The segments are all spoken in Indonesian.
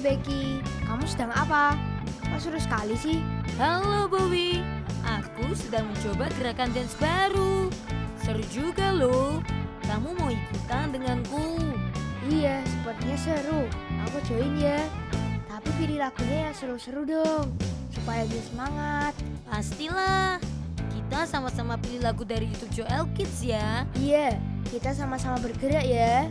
Becky, kamu sedang apa? Kok seru sekali sih? Halo Bowie, aku sedang mencoba gerakan dance baru. Seru juga loh, kamu mau ikutan denganku? Iya, sepertinya seru. Aku join ya. Tapi pilih lagunya yang seru-seru dong, supaya lebih semangat. Pastilah, kita sama-sama pilih lagu dari YouTube Joel Kids ya. Iya, kita sama-sama bergerak ya.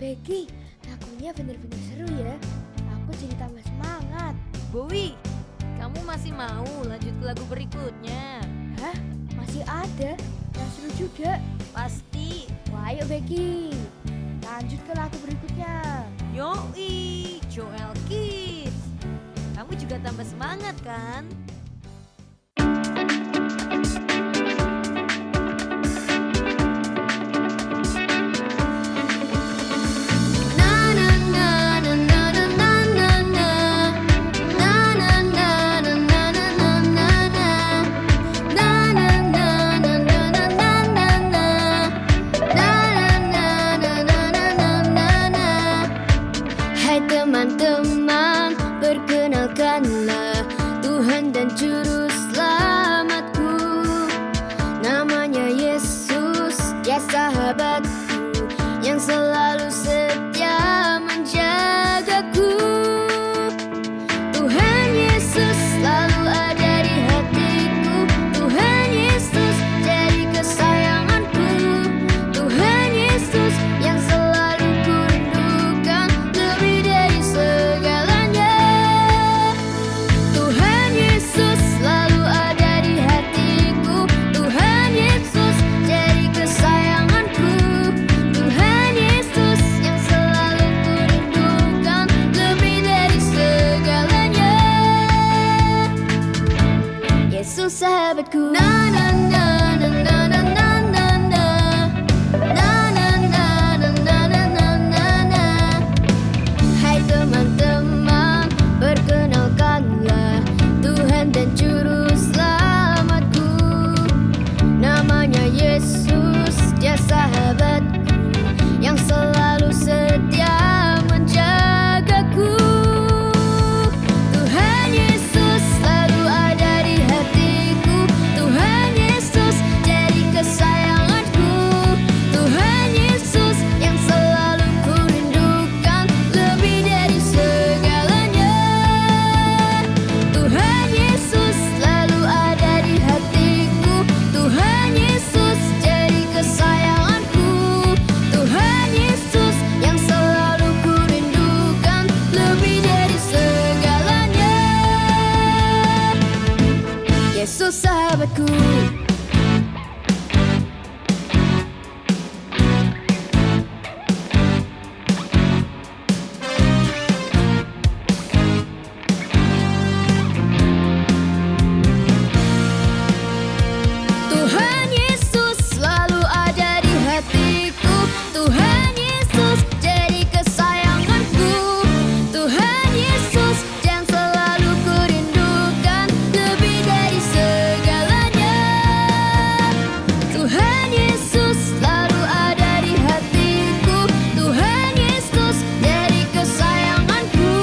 Becky, lagunya bener-bener seru ya. Aku jadi tambah semangat. Bowie, kamu masih mau lanjut ke lagu berikutnya? Hah? Masih Masih ada yang seru juga. Pasti. Wah, ayo Becky, lanjut ke lagu berikutnya. Yoi, Joel Kids. Kamu juga tambah semangat kan? Hai teman-teman, perkenalkanlah Tuhan dan Juru Selamatku. Namanya Yesus, ya sahabatku, yang selalu setia menjagaku. Tuhan Yesus selalu ada di hatiku. Tuhan Yesus jadi kesayanganku. Tuhan Yesus yang selalu kurindukan lebih dari segalanya. Tuhan Yesus selalu ada di hatiku. Tuhan Yesus jadi kesayanganku. Tuhan Yesus yang selalu kurindukan lebih dari segalanya. Yesus sahabatku. Na na na na na na na na na. Na na na na na na na na na. Hai teman-teman, perkenalkanlah Tuhan dan Juru Selamatku. Namanya Yesus, dia sahabatku, yang selalu setia menjagaku. Tuhan Yesus selalu ada di hatiku. Tuhan Yesus jadi kesayanganku. Tuhan Yesus yang selalu kurindukan lebih dari segalanya. Tuhan Yesus selalu ada di hatiku. Tuhan Yesus jadi kesayanganku. Tuhan Yesus yang selalu kurindukan lebih dari segalanya. Yesus sahabatku. Tuhan Yesus selalu ada di hatiku. Tuhan Yesus jadi kesayanganku. Tuhan Yesus yang selalu kurindukan lebih dari segalanya. Tuhan Yesus selalu ada di hatiku. Tuhan Yesus jadi kesayanganku.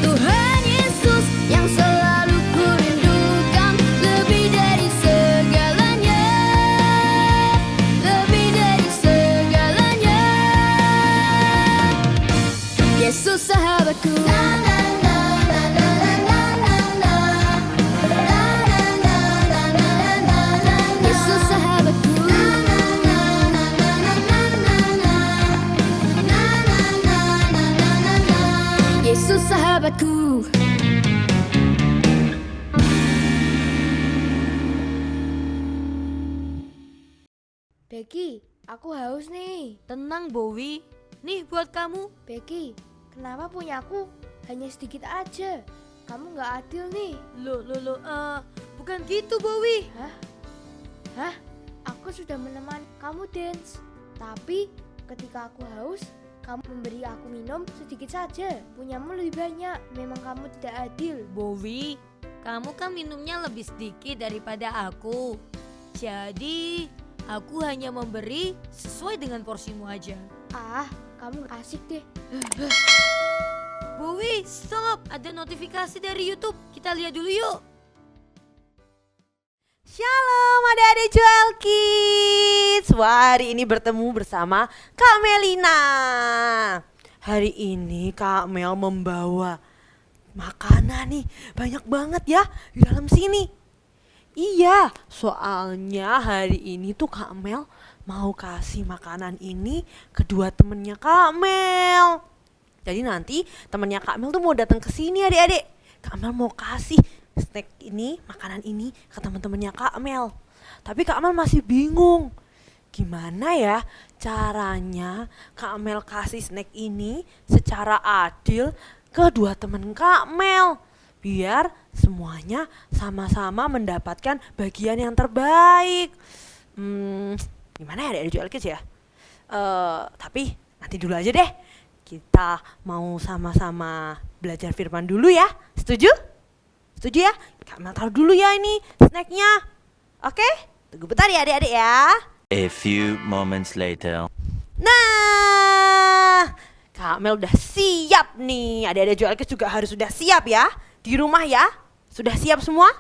Tuhan Yesus yang selalu kurindukan lebih dari segalanya. Lebih dari segalanya. Yesus sahabatku. Na na na na na na na na. Na na na na na na na. Yesus sahabatku. Na na na na na na na na. Na na na na na na. Yesus sahabatku. Becky, aku haus nih. Tenang Bowie, nih buat kamu. Becky, kenapa punya aku hanya sedikit aja? Kamu nggak adil nih. Loh, bukan gitu Bowie. Hah? Aku sudah menemani kamu dance. Tapi ketika aku haus, kamu memberi aku minum sedikit saja. Punyamu lebih banyak. Memang kamu tidak adil. Bowie, kamu kan minumnya lebih sedikit daripada aku. Jadi, aku hanya memberi sesuai dengan porsimu aja. Ah, kamu asik deh. Bowie, stop! Ada notifikasi dari YouTube. Kita lihat dulu yuk. Shalom adik-adik Joel Kids. Wah, hari ini bertemu bersama Kak Melina. Hari ini Kak Mel membawa makanan nih, banyak banget ya di dalam sini. Iya, soalnya hari ini tuh Kak Mel mau kasih makanan ini ke dua temennya Kak Mel. Jadi nanti temennya Kak Mel tuh mau datang ke sini adik-adik. Kak Mel mau kasih snack ini, makanan ini ke teman-temannya Kak Mel. Tapi Kak Mel masih bingung. Gimana ya caranya Kak Mel kasih snack ini secara adil ke dua temen Kak Mel, biar semuanya sama-sama mendapatkan bagian yang terbaik. Gimana ya dari Jual Kids ya? Tapi nanti dulu aja deh. Kita mau sama-sama belajar firman dulu ya. Setuju? Setuju ya? Kak Mel taruh dulu ya ini snacknya. Oke? Tunggu bentar ya adik-adik ya. A few moments later. Nah, Kak Mel udah siap nih. Adik-adik Jual Kids juga harus sudah siap ya. Di rumah ya. Sudah siap semua?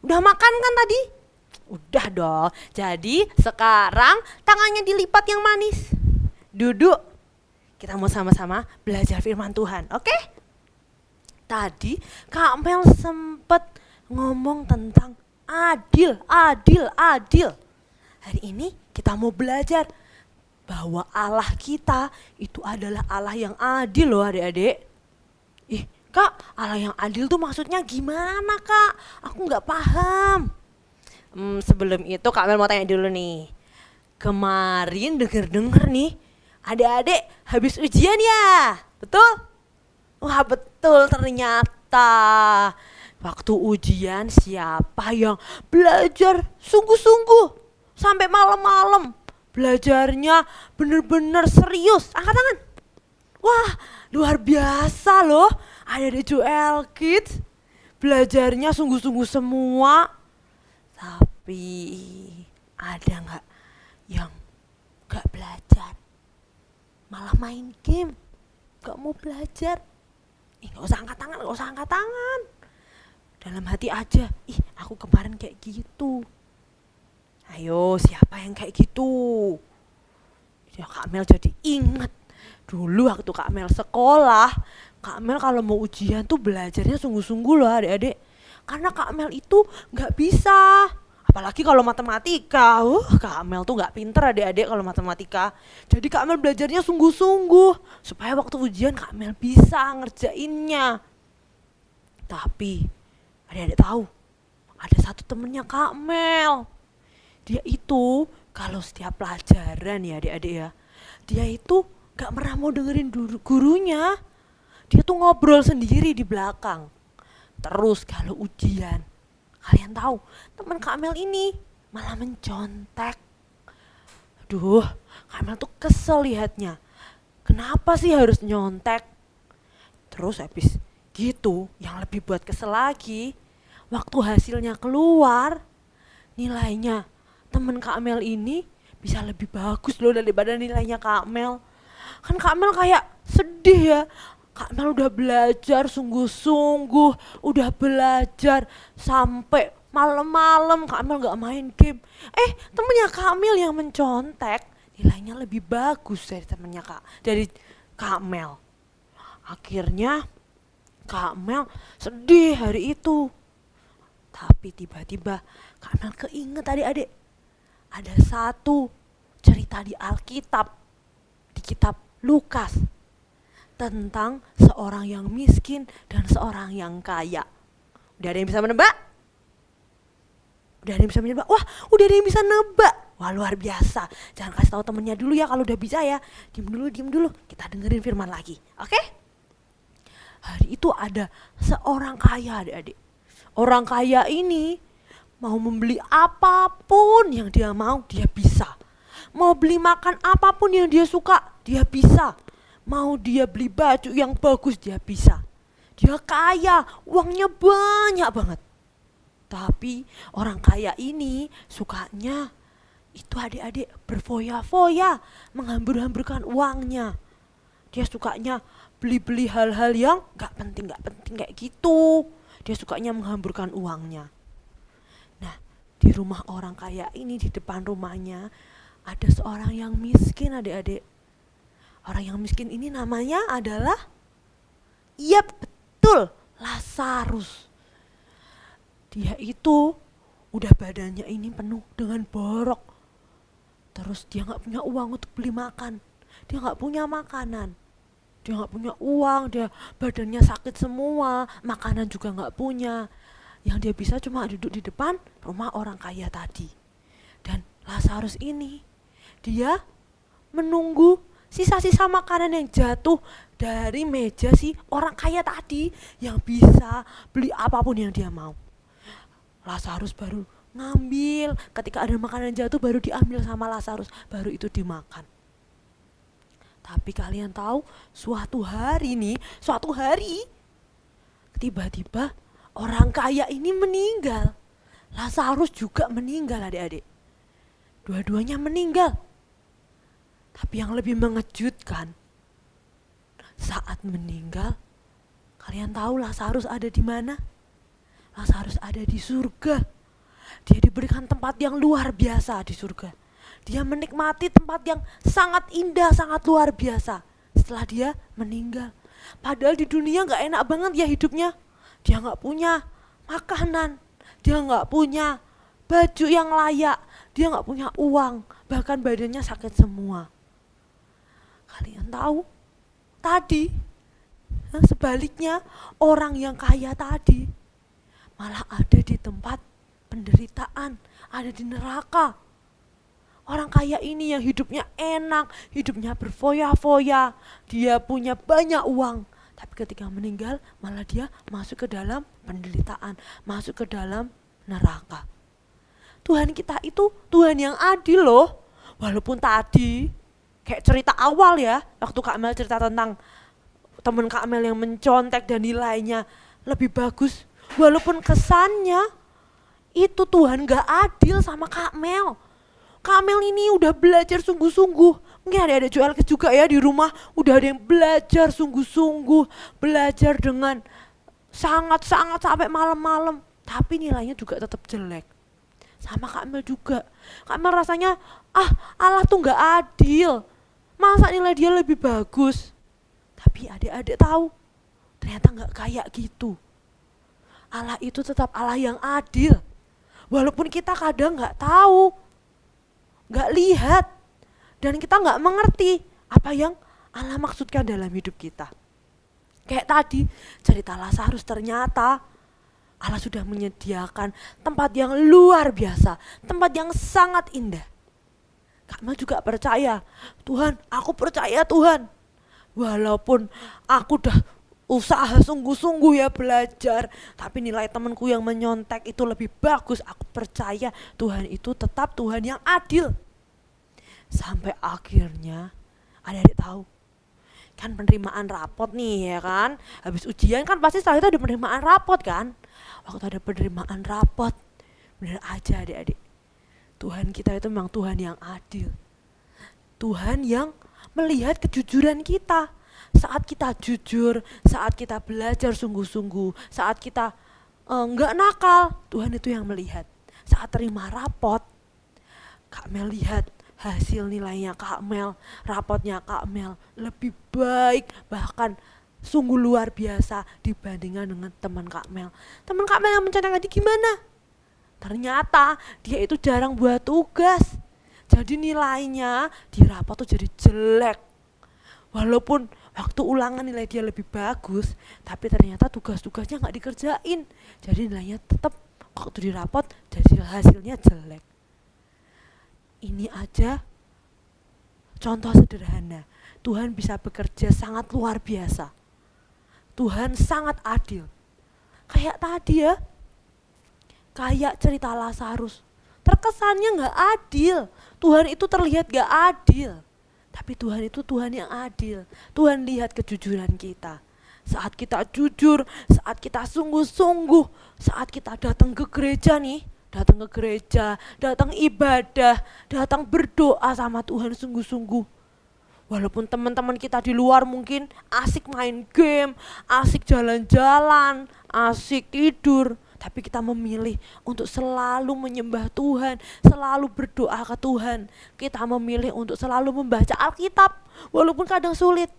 Udah makan kan tadi? Udah dong. Jadi sekarang tangannya dilipat yang manis. Duduk. Kita mau sama-sama belajar firman Tuhan, oke? Tadi Kak Mel sempet ngomong tentang adil. Hari ini kita mau belajar bahwa Allah kita itu adalah Allah yang adil loh adik-adik. Ih Kak, Allah yang adil tuh maksudnya gimana Kak? Aku nggak paham. Sebelum itu Kak Mel mau tanya dulu nih. Kemarin denger nih, adik-adik habis ujian ya? Betul? Wah betul ternyata. Waktu ujian siapa yang belajar sungguh-sungguh sampai malam-malam, belajarnya bener-bener serius? Angkat tangan. Wah luar biasa loh, ada di Jual Kids belajarnya sungguh-sungguh semua. Tapi ada nggak yang nggak belajar, malah main game, nggak mau belajar? Nggak usah angkat tangan, dalam hati aja. Aku kemarin kayak gitu. Ayo, siapa yang kayak gitu? Ya Kak Mel jadi inget. Dulu waktu Kak Mel sekolah, Kak Mel kalau mau ujian tuh belajarnya sungguh-sungguh loh adik-adik. Karena Kak Mel itu gak bisa. Apalagi kalau matematika. Kak Mel tuh gak pinter adik-adik kalau matematika. Jadi Kak Mel belajarnya sungguh-sungguh supaya waktu ujian Kak Mel bisa ngerjainnya. Tapi adik-adik tahu, ada satu temennya Kak Mel. Dia itu kalau setiap pelajaran ya adik-adik ya, dia itu gak pernah mau dengerin gurunya. Dia tuh ngobrol sendiri di belakang. Terus kalau ujian, kalian tahu teman Kak Mel ini malah mencontek. Aduh, Kak Mel tuh kesel lihatnya. Kenapa sih harus nyontek? Terus habis gitu, yang lebih buat kesel lagi, waktu hasilnya keluar, nilainya temen Kak Mel ini bisa lebih bagus loh daripada nilainya Kak Mel. Kan Kak Mel kayak sedih ya. Kak Mel udah belajar sungguh-sungguh, udah belajar sampai malam-malam, Kak Mel gak main game. Temennya Kak Mel yang mencontek, nilainya lebih bagus dari Kak Mel. Akhirnya Kak Mel sedih hari itu. Tapi tiba-tiba Kak Mel keinget adik-adik, ada satu cerita di Alkitab, di kitab Lukas, tentang seorang yang miskin dan seorang yang kaya. Udah ada yang bisa menebak? Udah ada yang bisa menebak? Wah, udah ada yang bisa nebak. Wah, luar biasa. Jangan kasih tahu temennya dulu ya kalau udah bisa ya. Diam dulu. Kita dengerin firman lagi. Oke? Hari itu ada seorang kaya adik-adik. Orang kaya ini mau membeli apapun yang dia mau, dia bisa. Mau beli makan apapun yang dia suka, dia bisa. Mau dia beli baju yang bagus, dia bisa. Dia kaya, uangnya banyak banget. Tapi orang kaya ini sukanya itu adik-adik berfoya-foya, menghambur-hamburkan uangnya. Dia sukanya beli-beli hal-hal yang gak penting kayak gitu. Dia sukanya menghamburkan uangnya. Nah, di rumah orang kaya ini, di depan rumahnya ada seorang yang miskin adik-adik. Orang yang miskin ini namanya adalah, iya betul, Lazarus. Dia itu udah badannya ini penuh dengan borok. Terus dia gak punya uang untuk beli makan. Dia gak punya makanan. Dia gak punya uang, dia badannya sakit semua, makanan juga gak punya. Yang dia bisa cuma duduk di depan rumah orang kaya tadi. Dan Lazarus ini, dia menunggu sisa-sisa makanan yang jatuh dari meja si orang kaya tadi yang bisa beli apapun yang dia mau. Lazarus baru ngambil, ketika ada makanan jatuh baru diambil sama Lazarus, baru itu dimakan. Tapi kalian tahu, suatu hari tiba-tiba orang kaya ini meninggal. Lazarus juga meninggal adik-adik. Dua-duanya meninggal. Tapi yang lebih mengejutkan, saat meninggal, kalian tahu Lazarus ada di mana? Lazarus ada di surga. Dia diberikan tempat yang luar biasa di surga. Dia menikmati tempat yang sangat indah, sangat luar biasa setelah dia meninggal. Padahal di dunia gak enak banget ya hidupnya. Dia gak punya makanan, dia gak punya baju yang layak, dia gak punya uang, bahkan badannya sakit semua. Kalian tahu, tadi sebaliknya orang yang kaya tadi malah ada di tempat penderitaan, ada di neraka. Orang kaya ini yang hidupnya enak, hidupnya berfoya-foya, dia punya banyak uang. Tapi ketika meninggal malah dia masuk ke dalam penderitaan, masuk ke dalam neraka. Tuhan kita itu Tuhan yang adil loh. Walaupun tadi kayak cerita awal ya, waktu Kak Mel cerita tentang teman Kak Mel yang mencontek dan nilainya lebih bagus. Walaupun kesannya itu Tuhan gak adil sama Kak Mel. Kak Mel ini udah belajar sungguh-sungguh. Mungkin ada Joelkis juga ya di rumah, udah ada yang belajar sungguh-sungguh, belajar dengan sangat-sangat sampai malam-malam. Tapi nilainya juga tetap jelek. Sama Kak Mel juga. Kak Mel rasanya, Allah tuh gak adil. Masa nilai dia lebih bagus? Tapi adik-adik tahu, ternyata gak kayak gitu. Allah itu tetap Allah yang adil. Walaupun kita kadang gak tahu, gak lihat, dan kita gak mengerti apa yang Allah maksudkan dalam hidup kita. Kayak tadi cerita Lazarus, ternyata Allah sudah menyediakan tempat yang luar biasa, tempat yang sangat indah. Kak Mel juga percaya, Tuhan, aku percaya Tuhan. Walaupun aku udah usaha sungguh-sungguh ya belajar, tapi nilai temanku yang menyontek itu lebih bagus. Aku percaya Tuhan itu tetap Tuhan yang adil. Sampai akhirnya adik-adik tahu, kan penerimaan rapot nih ya kan. Habis ujian kan pasti setelah itu ada penerimaan rapot kan. Waktu ada penerimaan rapot, bener aja adik-adik, Tuhan kita itu memang Tuhan yang adil. Tuhan yang melihat kejujuran kita. Saat kita jujur, saat kita belajar sungguh-sungguh, saat kita enggak nakal, Tuhan itu yang melihat. Saat terima rapot, Kak Mel lihat hasil nilainya Kak Mel, rapotnya Kak Mel lebih baik, bahkan sungguh luar biasa dibandingkan dengan teman Kak Mel. Teman Kak Mel yang mencontek tadi gimana? Ternyata dia itu jarang buat tugas. Jadi nilainya di rapot tuh jadi jelek. Walaupun waktu ulangan nilai dia lebih bagus, tapi ternyata tugas-tugasnya gak dikerjain. Jadi nilainya tetap waktu di rapot jadi hasilnya jelek. Ini aja contoh sederhana. Tuhan bisa bekerja sangat luar biasa. Tuhan sangat adil. Kayak tadi ya, kayak cerita Lazarus. Terkesannya gak adil. Tuhan itu terlihat gak adil. Tapi Tuhan itu Tuhan yang adil. Tuhan lihat kejujuran kita. Saat kita jujur, saat kita sungguh-sungguh, saat kita datang ke gereja nih, datang ke gereja, datang ibadah, datang berdoa sama Tuhan sungguh-sungguh. Walaupun teman-teman kita di luar mungkin asik main game, asik jalan-jalan, asik tidur, tapi kita memilih untuk selalu menyembah Tuhan, selalu berdoa ke Tuhan. Kita memilih untuk selalu membaca Alkitab, walaupun kadang sulit.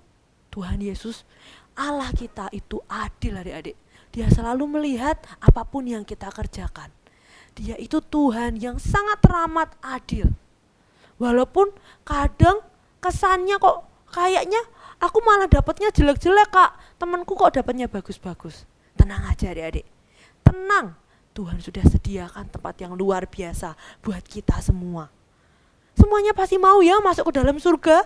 Tuhan Yesus, Allah kita itu adil adik-adik. Dia selalu melihat apapun yang kita kerjakan. Dia itu Tuhan yang sangat teramat adil. Walaupun kadang kesannya kok kayaknya aku malah dapatnya jelek-jelek Kak, temanku kok dapatnya bagus-bagus. Tenang aja adik-adik. Tenang, Tuhan sudah sediakan tempat yang luar biasa buat kita semua. Semuanya pasti mau ya masuk ke dalam surga.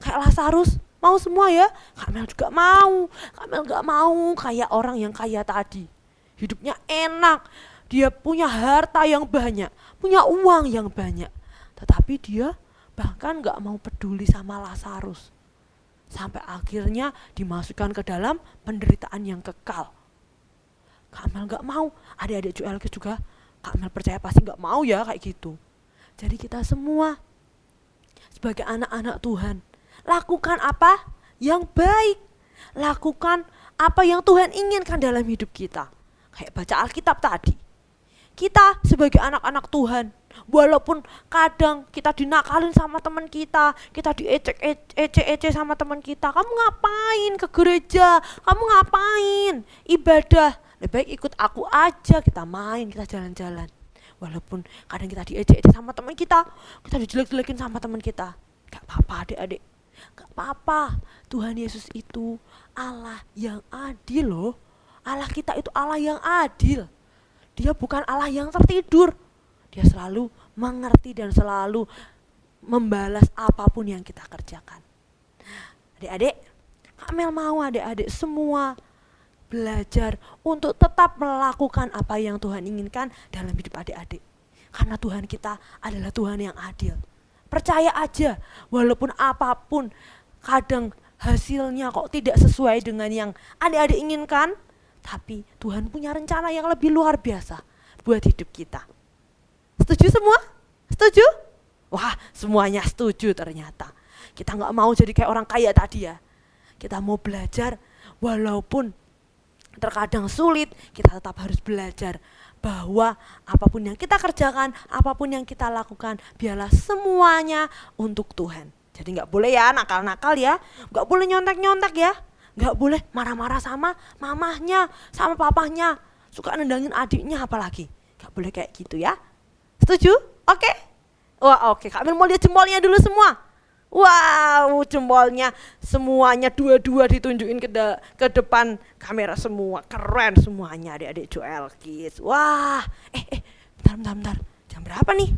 Kayak Lazarus, mau semua ya. Kak Mel juga mau. Kak Mel gak mau kayak orang yang kaya tadi. Hidupnya enak, dia punya harta yang banyak, punya uang yang banyak. Tetapi dia bahkan gak mau peduli sama Lazarus. Sampai akhirnya dimasukkan ke dalam penderitaan yang kekal. Kak Mel gak mau, adik-adik Joelkis juga Kak Mel percaya pasti gak mau ya kayak gitu. Jadi kita semua sebagai anak-anak Tuhan, lakukan apa yang baik. Lakukan apa yang Tuhan inginkan dalam hidup kita. Kayak baca Alkitab tadi. Kita sebagai anak-anak Tuhan, walaupun kadang kita dinakalin sama teman kita diecek-ecek sama teman kita. Kamu ngapain ke gereja? Kamu ngapain ibadah? Lebih baik ikut aku aja, kita main, kita jalan-jalan. Walaupun kadang kita diejek-ejek sama teman kita dijelek-jelekin sama teman kita. Gak apa-apa adik-adik, gak apa-apa. Tuhan Yesus itu Allah yang adil loh. Allah kita itu Allah yang adil. Dia bukan Allah yang tertidur. Dia selalu mengerti dan selalu membalas apapun yang kita kerjakan. Adik-adik, Kak Mel mau adik-adik semua belajar untuk tetap melakukan apa yang Tuhan inginkan dalam hidup adik-adik. Karena Tuhan kita adalah Tuhan yang adil. Percaya aja, walaupun apapun kadang hasilnya kok tidak sesuai dengan yang adik-adik inginkan, tapi Tuhan punya rencana yang lebih luar biasa buat hidup kita. Setuju semua? Setuju? Wah, semuanya setuju ternyata. Kita gak mau jadi kayak orang kaya tadi ya. Kita mau belajar walaupun terkadang sulit, kita tetap harus belajar bahwa apapun yang kita kerjakan, apapun yang kita lakukan, biarlah semuanya untuk Tuhan. Jadi gak boleh ya nakal-nakal ya, gak boleh nyontek-nyontek ya, gak boleh marah-marah sama mamahnya, sama papahnya, suka nendangin adiknya apalagi. Gak boleh kayak gitu ya. Setuju? Oke? Wah oke, Kak Mel mau lihat jempolnya dulu semua. Wow, jempolnya semuanya dua-dua ditunjukin ke depan kamera semua. Keren semuanya adik-adik Joelkis. Wah, bentar. Jam berapa nih?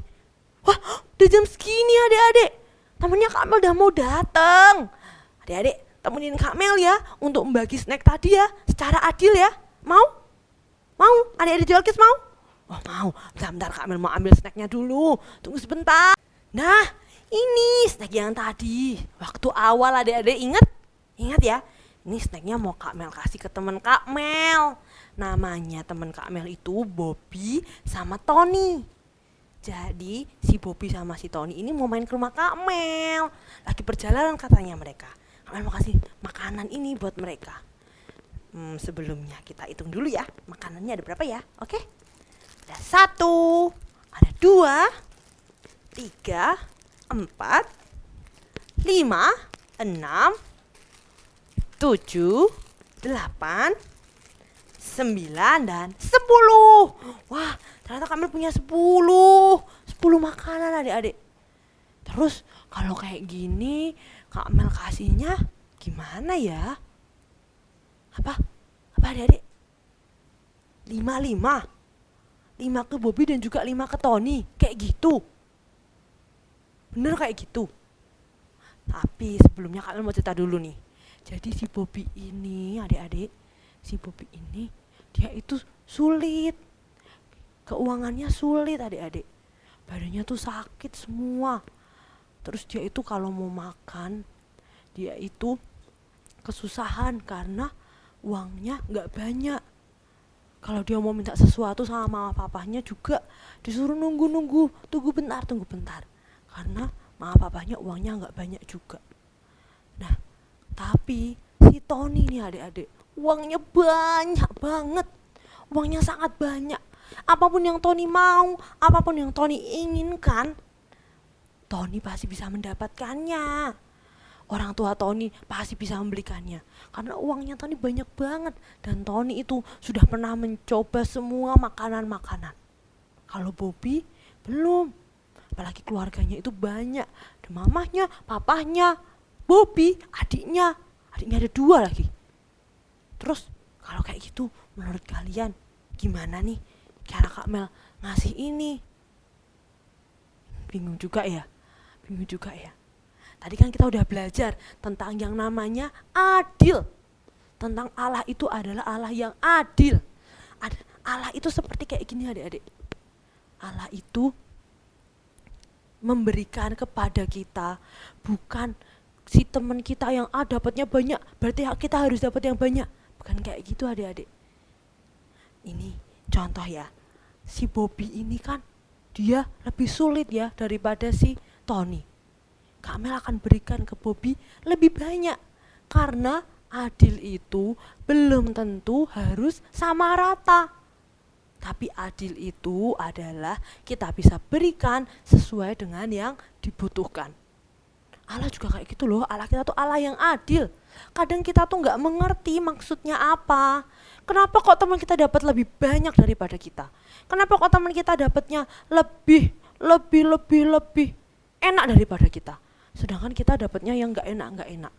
Wah, udah jam segini adik-adik. Temennya Kak Mel udah mau dateng. Adik-adik, temenin Kak Mel ya untuk membagi snack tadi ya, secara adil ya. Mau? Mau? Adik-adik Joelkis mau? Oh mau, bentar Kak Mel mau ambil snacknya dulu. Tunggu sebentar. Nah, ini snack yang tadi. Waktu awal adik-adik ingat ya. Ini snacknya mau Kak Mel kasih ke temen Kak Mel. Namanya temen Kak Mel itu Bobby sama Tony. Jadi si Bobby sama si Tony ini mau main ke rumah Kak Mel. Lagi perjalanan katanya mereka. Kak Mel mau kasih makanan ini buat mereka. Sebelumnya kita hitung dulu ya. Makanannya ada berapa ya? Oke. Ada 1, ada 2, 3, 4, 5, 6, 7, 8, 9, dan 10. Wah, ternyata Kak Mel punya 10 makanan adik-adik. Terus kalau kayak gini Kak Mel kasihnya gimana ya? Apa adik-adik? 5 ke Bobby dan juga 5 ke Tony. Kayak gitu. Bener kayak gitu. Tapi sebelumnya kalian mau cerita dulu nih. Jadi si Bobby ini adik-adik, si Bobby ini dia itu sulit. Keuangannya sulit adik-adik. Badannya tuh sakit semua. Terus dia itu kalau mau makan, dia itu kesusahan karena uangnya gak banyak. Kalau dia mau minta sesuatu sama mama papahnya juga disuruh nunggu, tunggu bentar. Karena mama papahnya uangnya nggak banyak juga. Nah, tapi si Tony nih adik-adik, uangnya banyak banget. Uangnya sangat banyak. Apapun yang Tony mau, apapun yang Tony inginkan, Tony pasti bisa mendapatkannya. Orang tua Tony pasti bisa membelikannya. Karena uangnya Tony banyak banget. Dan Tony itu sudah pernah mencoba semua makanan-makanan. Kalau Bobby belum. Apalagi keluarganya itu banyak. Ada mamahnya, papahnya, Bobby, adiknya. Adiknya ada 2 lagi. Terus kalau kayak gitu menurut kalian gimana nih? cara Kak Mel ngasih ini? Bingung juga ya. Tadi kan kita udah belajar tentang yang namanya adil. Tentang Allah itu adalah Allah yang adil. Allah itu seperti kayak gini adik-adik. Allah itu memberikan kepada kita, bukan si teman kita yang dapatnya banyak, berarti kita harus dapat yang banyak. Bukan kayak gitu adik-adik. Ini contoh ya, si Bobby ini kan dia lebih sulit ya daripada si Tony. Kak Mel akan berikan ke Bobby lebih banyak, karena adil itu belum tentu harus sama rata. Tapi adil itu adalah kita bisa berikan sesuai dengan yang dibutuhkan. Allah juga kayak gitu loh. Allah kita tuh Allah yang adil. Kadang kita tuh gak mengerti maksudnya apa. Kenapa kok teman kita dapat lebih banyak daripada kita? Kenapa kok teman kita dapatnya lebih enak daripada kita? Sedangkan kita dapatnya yang gak enak.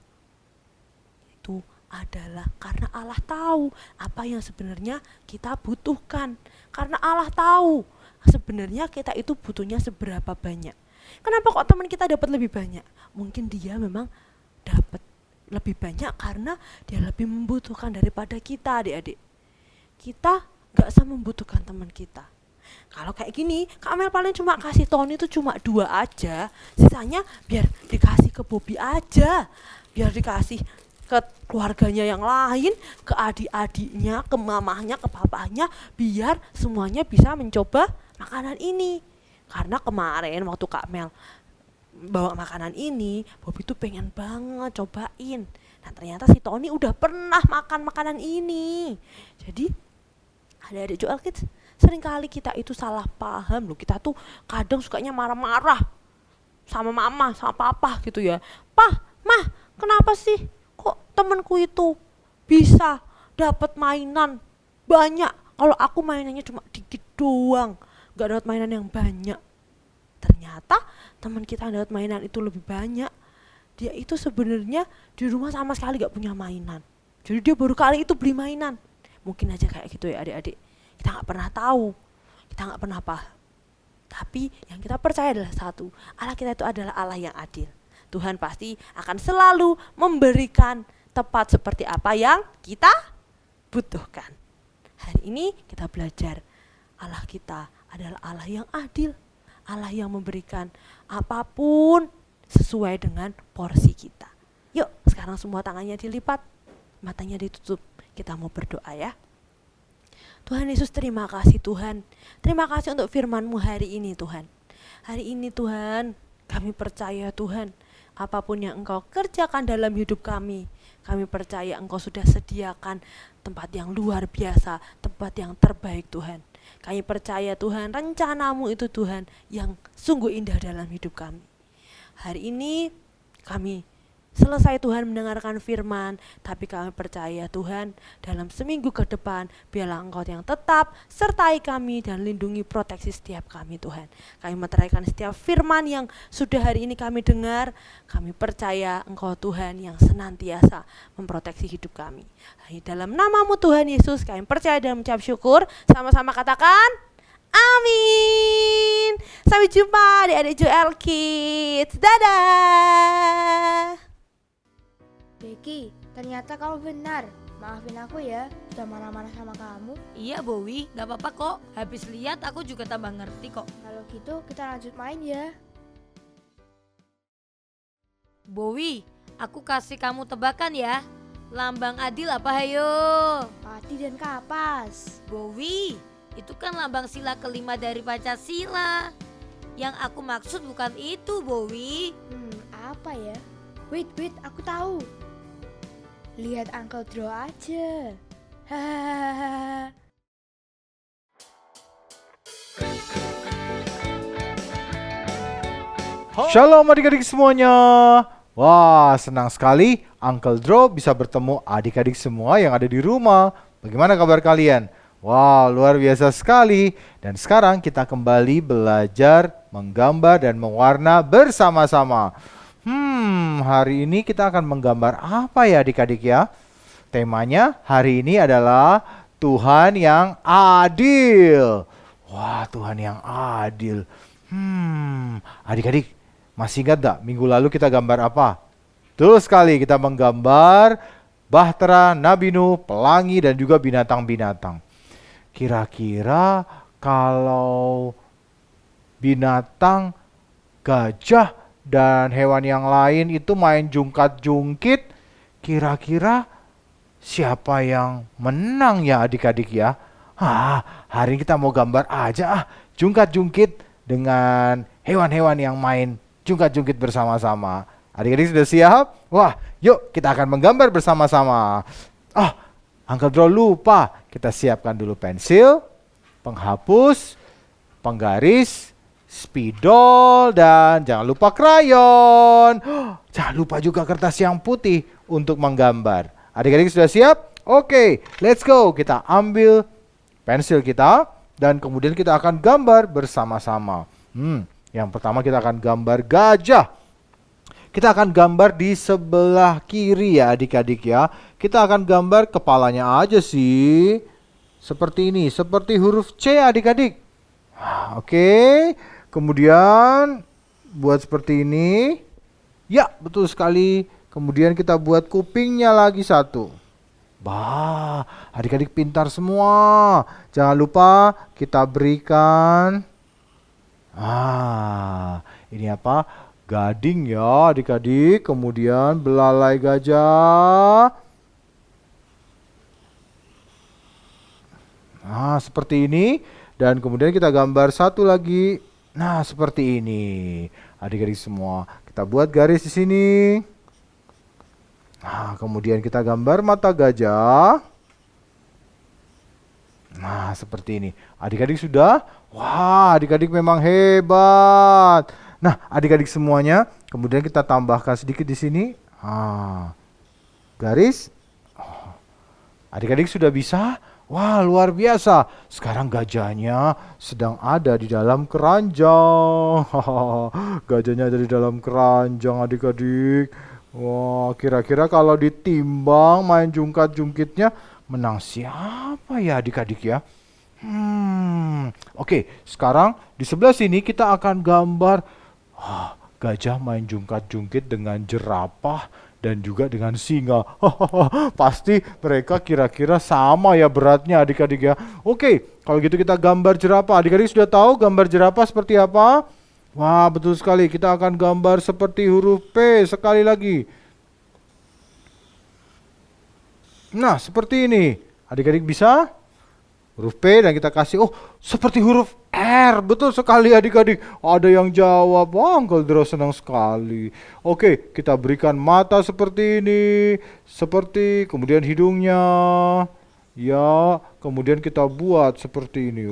Itu adalah karena Allah tahu apa yang sebenarnya kita butuhkan. Karena Allah tahu sebenarnya kita itu butuhnya seberapa banyak. Kenapa kok teman kita dapat lebih banyak? Mungkin dia memang dapat lebih banyak karena dia lebih membutuhkan daripada kita, adik-adik. Kita gak usah membutuhkan teman kita. Kalau kayak gini, Kak Mel paling cuma kasih Tony itu cuma 2 aja. Sisanya biar dikasih ke Bobby aja. Biar dikasih ke keluarganya yang lain, ke adik-adiknya, ke mamahnya, ke papahnya, biar semuanya bisa mencoba makanan ini. Karena kemarin waktu Kak Mel bawa makanan ini, Bobby tuh pengen banget cobain. Nah ternyata si Tony udah pernah makan makanan ini. Jadi adik-adik Joel Kids, seringkali kita itu salah paham loh. Kita tuh kadang sukanya marah-marah sama mama, sama papa gitu ya. Pah, mah, kenapa sih kok temanku itu bisa dapat mainan banyak, kalau aku mainannya cuma dikit doang, gak dapat mainan yang banyak. Ternyata teman kita yang dapat mainan itu lebih banyak, dia itu sebenarnya di rumah sama sekali gak punya mainan. Jadi dia baru kali itu beli mainan. Mungkin aja kayak gitu ya adik-adik. Kita gak pernah tahu, kita gak pernah paham. Tapi yang kita percaya adalah satu, Allah kita itu adalah Allah yang adil. Tuhan pasti akan selalu memberikan tepat seperti apa yang kita butuhkan. Hari ini kita belajar Allah kita adalah Allah yang adil. Allah yang memberikan apapun sesuai dengan porsi kita. Yuk sekarang semua tangannya dilipat, matanya ditutup. Kita mau berdoa ya. Tuhan Yesus, terima kasih Tuhan. Terima kasih untuk firman-Mu hari ini Tuhan. Hari ini Tuhan, kami percaya Tuhan, apapun yang Engkau kerjakan dalam hidup kami percaya Engkau sudah sediakan tempat yang luar biasa, tempat yang terbaik Tuhan. Kami percaya Tuhan, rencana-Mu itu Tuhan yang sungguh indah dalam hidup kami. Hari ini kami selesai Tuhan mendengarkan firman, tapi kami percaya Tuhan dalam seminggu ke depan biarlah Engkau yang tetap sertai kami dan lindungi proteksi setiap kami Tuhan. Kami meteraikan setiap firman yang sudah hari ini kami dengar, kami percaya Engkau Tuhan yang senantiasa memproteksi hidup kami. Dalam nama-Mu Tuhan Yesus kami percaya dan mengucap syukur, sama-sama katakan amin. Sampai jumpa di adik Joel Kids. Dadah. Becky, ternyata kamu benar. Maafin aku ya, udah marah-marah sama kamu. Iya Bowie, gak apa-apa kok. Habis lihat aku juga tambah ngerti kok. Kalau gitu kita lanjut main ya. Bowie, aku kasih kamu tebakan ya. Lambang adil apa hayo? Padi dan kapas. Bowie, itu kan lambang sila kelima dari Pancasila. Yang aku maksud bukan itu Bowie. Apa ya? Wait, aku tahu. Lihat Uncle Draw aja. Hahaha. Shalom adik-adik semuanya. Wah, senang sekali Uncle Draw bisa bertemu adik-adik semua yang ada di rumah. Bagaimana kabar kalian? Wah, luar biasa sekali. Dan sekarang kita kembali belajar menggambar dan mewarna bersama-sama. Hari ini kita akan menggambar apa ya adik-adik ya? Temanya hari ini adalah Tuhan yang adil. Wah, Tuhan yang adil. Adik-adik, masih ingat gak minggu lalu kita gambar apa? Betul sekali, kita menggambar Bahtera, Nabi Nuh, pelangi, dan juga binatang-binatang. Kira-kira kalau binatang, gajah, dan hewan yang lain itu main jungkat-jungkit, kira-kira siapa yang menang ya adik-adik ya? Hari ini kita mau gambar aja jungkat-jungkit dengan hewan-hewan yang main jungkat-jungkit bersama-sama. Adik-adik sudah siap? Wah, yuk kita akan menggambar bersama-sama. Uncle Draw lupa. Kita siapkan dulu pensil, penghapus, penggaris, spidol, dan jangan lupa krayon. Jangan lupa juga kertas yang putih untuk menggambar. Adik-adik sudah siap? Oke, let's go. Kita ambil pensil kita dan kemudian kita akan gambar bersama-sama. Yang pertama kita akan gambar gajah. Kita akan gambar di sebelah kiri ya adik-adik ya. Kita akan gambar kepalanya aja sih. Seperti ini, seperti huruf C adik-adik. Oke. Kemudian buat seperti ini. Ya, betul sekali. Kemudian kita buat kupingnya lagi satu. Adik-adik pintar semua. Jangan lupa kita berikan ini apa? Gading ya adik-adik. Kemudian belalai gajah. Seperti ini. Dan kemudian kita gambar satu lagi. Nah, seperti ini. Adik-adik semua, kita buat garis di sini. Kemudian kita gambar mata gajah. Nah, seperti ini. Adik-adik sudah? Wah, adik-adik memang hebat. Nah, adik-adik semuanya, kemudian kita tambahkan sedikit di sini. Garis. Adik-adik sudah bisa? Wah, luar biasa. Sekarang gajahnya sedang ada di dalam keranjang. Gajahnya ada di dalam keranjang adik-adik. Wah, kira-kira kalau ditimbang main jungkat-jungkitnya menang siapa ya adik-adik ya? Oke, sekarang di sebelah sini kita akan gambar gajah main jungkat-jungkit dengan jerapah dan juga dengan singa. Pasti mereka kira-kira sama ya beratnya adik-adik ya. Oke, kalau gitu kita gambar jerapah. Adik-adik sudah tahu gambar jerapah seperti apa? Wah, betul sekali. Kita akan gambar seperti huruf P sekali lagi. Nah, seperti ini. Adik-adik bisa? Huruf P dan kita kasih, seperti huruf R. Betul sekali adik-adik. Ada yang jawab. Wah, Uncle Draw senang sekali. Oke, kita berikan mata seperti ini. Kemudian hidungnya. Ya, kemudian kita buat seperti ini.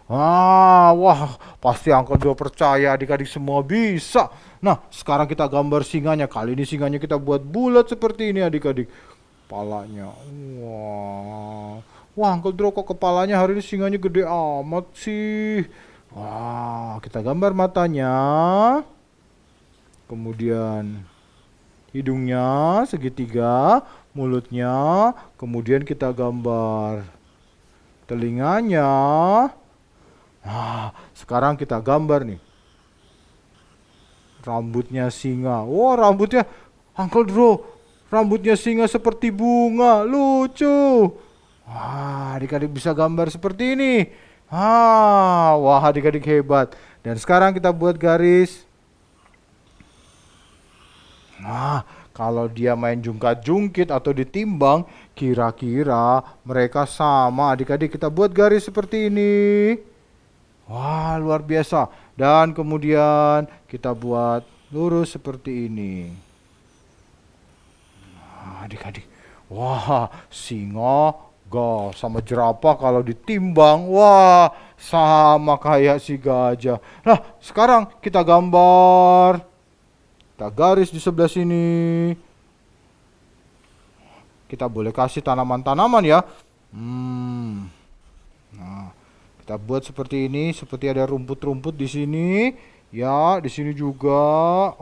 Wah, pasti Uncle Draw percaya adik-adik semua bisa. Nah, sekarang kita gambar singanya. Kali ini singanya kita buat bulat seperti ini adik-adik. Kepalanya. Wah, Uncle Draw kok kepalanya hari ini singanya gede amat sih. Wah, kita gambar matanya. Kemudian hidungnya segitiga, mulutnya. Kemudian kita gambar telinganya. Sekarang kita gambar nih rambutnya singa. Wah, rambutnya Uncle Draw, rambutnya singa seperti bunga, lucu. Wah, adik-adik bisa gambar seperti ini. Wah, adik-adik hebat. Dan sekarang kita buat garis. Kalau dia main jungkat-jungkit atau ditimbang, kira-kira mereka sama. Adik-adik kita buat garis seperti ini. Wah, luar biasa. Dan kemudian kita buat lurus seperti ini. Adik-adik. Wah, singa sama jerapah kalau ditimbang, wah, sama kayak si gajah. Nah, sekarang kita gambar. Kita garis di sebelah sini. Kita boleh kasih tanaman-tanaman ya. Nah, kita buat seperti ini, seperti ada rumput-rumput di sini. Ya, di sini juga.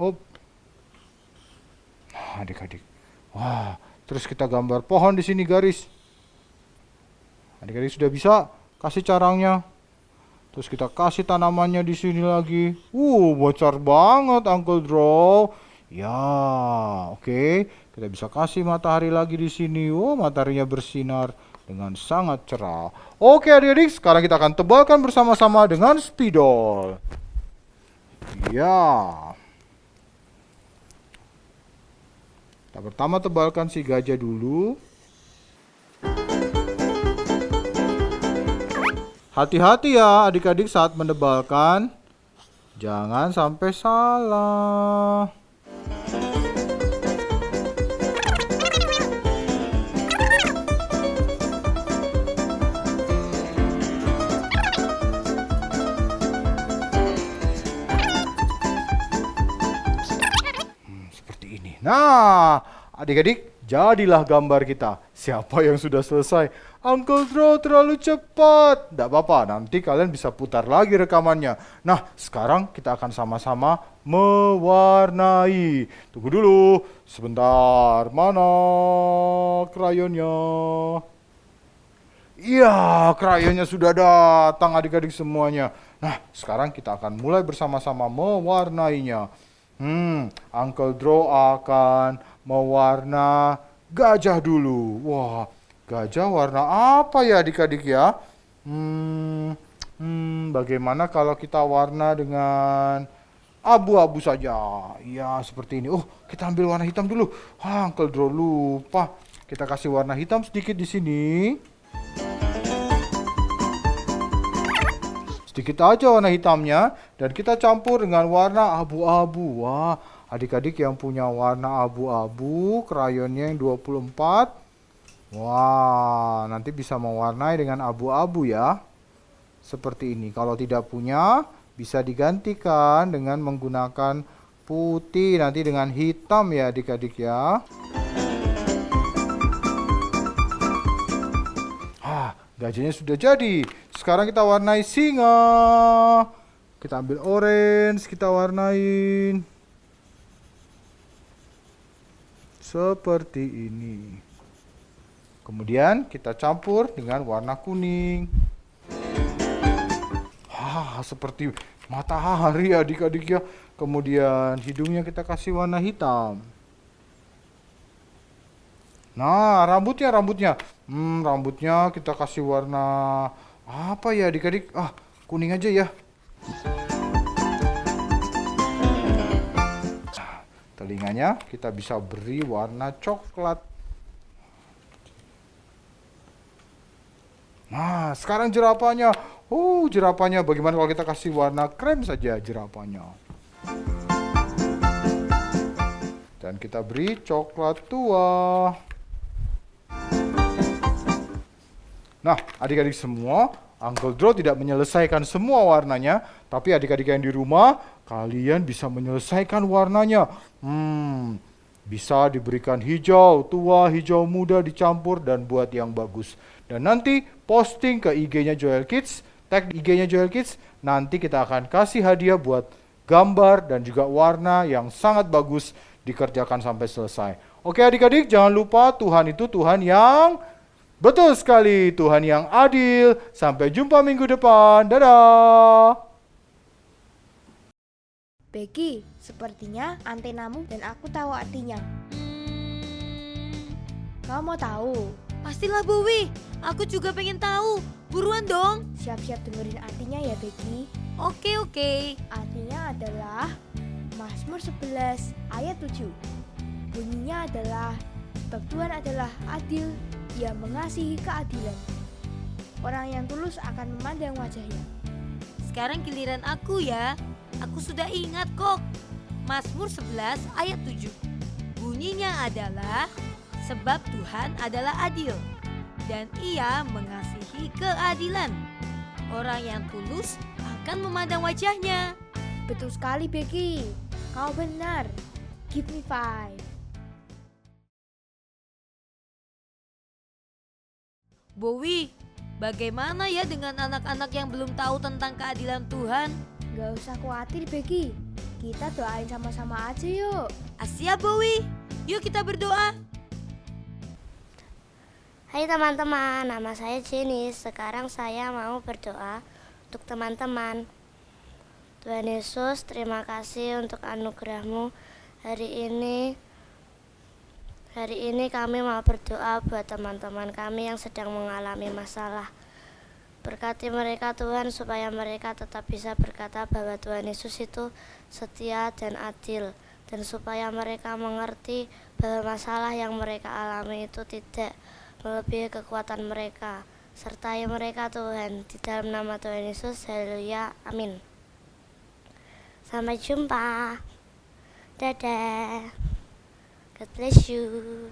Adik-adik. Wah, terus kita gambar pohon di sini garis. Adik-adik sudah bisa? kasih carangnya. Terus kita kasih tanamannya di sini lagi. Bocor banget Uncle Draw. Ya, oke. Kita bisa kasih matahari lagi di sini. Mataharinya bersinar dengan sangat cerah. Oke adik-adik, sekarang kita akan tebalkan bersama-sama dengan spidol. Ya. Kita pertama tebalkan si gajah dulu. Hati-hati ya adik-adik saat menebalkan. Jangan sampai salah. Seperti ini. Nah, adik-adik, jadilah gambar kita. Siapa yang sudah selesai? Uncle Draw terlalu cepat. Tidak apa-apa, nanti kalian bisa putar lagi rekamannya. Nah, sekarang kita akan sama-sama mewarnai. Tunggu dulu, sebentar. Mana krayonnya? Iya, krayonnya sudah datang adik-adik semuanya. Nah, sekarang kita akan mulai bersama-sama mewarnainya. Uncle Draw akan mewarna gajah dulu. Wah, gajah warna apa ya adik-adik ya? Bagaimana kalau kita warna dengan abu-abu saja? Ya, seperti ini. Kita ambil warna hitam dulu. Uncle Draw lupa. Kita kasih warna hitam sedikit di sini. Sedikit aja warna hitamnya. Dan kita campur dengan warna abu-abu. Wah, adik-adik yang punya warna abu-abu, krayonnya yang 24. Wah, nanti bisa mewarnai dengan abu-abu ya. Seperti ini. Kalau tidak punya, bisa digantikan dengan menggunakan putih. Nanti dengan hitam ya adik-adik ya. Gajahnya sudah jadi. Sekarang kita warnai singa. Kita ambil orange, kita warnain. Seperti ini. Kemudian kita campur dengan warna kuning. Seperti matahari adik-adik ya. Kemudian hidungnya kita kasih warna hitam. Nah, rambutnya. Rambutnya kita kasih warna apa ya adik-adik? Kuning aja ya. Telinganya kita bisa beri warna coklat. Nah, sekarang jerapahnya. Jerapahnya bagaimana kalau kita kasih warna krem saja jerapahnya? Dan kita beri coklat tua. Nah, adik-adik semua, Uncle Draw tidak menyelesaikan semua warnanya, tapi adik-adik yang di rumah, kalian bisa menyelesaikan warnanya. Bisa diberikan hijau tua, hijau muda dicampur dan buat yang bagus. Dan nanti posting ke IG-nya Joel Kids, tag IG-nya Joel Kids, nanti kita akan kasih hadiah buat gambar dan juga warna yang sangat bagus dikerjakan sampai selesai. Oke adik-adik, jangan lupa Tuhan itu Tuhan yang betul sekali, Tuhan yang adil. Sampai jumpa minggu depan. Dadah. Becky, sepertinya antenamu dan aku tahu artinya. Kamu mau tahu? Pastilah Bowie, aku juga pengen tahu. Buruan dong. Siap-siap dengerin artinya ya Becky. Oke. Artinya adalah Mazmur 11 ayat 7. Bunyinya adalah, sebab Tuhan adalah adil, Ia mengasihi keadilan. Orang yang tulus akan memandang wajahnya. Sekarang giliran aku ya. Aku sudah ingat kok. Mazmur 11 ayat 7. Bunyinya adalah, sebab Tuhan adalah adil dan Ia mengasihi keadilan. Orang yang tulus akan memandang wajahnya. Betul sekali Becky. Kau benar. Give me 5. Bowie, bagaimana ya dengan anak-anak yang belum tahu tentang keadilan Tuhan? Gak usah khawatir Becky. Kita doain sama-sama aja yuk. Siap Bowie, yuk kita berdoa. Hai teman-teman, nama saya Jenny. Sekarang saya mau berdoa untuk teman-teman. Tuhan Yesus, terima kasih untuk anugerah-Mu hari ini. Hari ini kami mau berdoa buat teman-teman kami yang sedang mengalami masalah. Berkati mereka Tuhan supaya mereka tetap bisa berkata bahwa Tuhan Yesus itu setia dan adil. Dan supaya mereka mengerti bahwa masalah yang mereka alami itu tidak melebihi kekuatan mereka. Sertai mereka Tuhan, di dalam nama Tuhan Yesus, haleluya, amin. Sampai jumpa. Dadah. God bless you.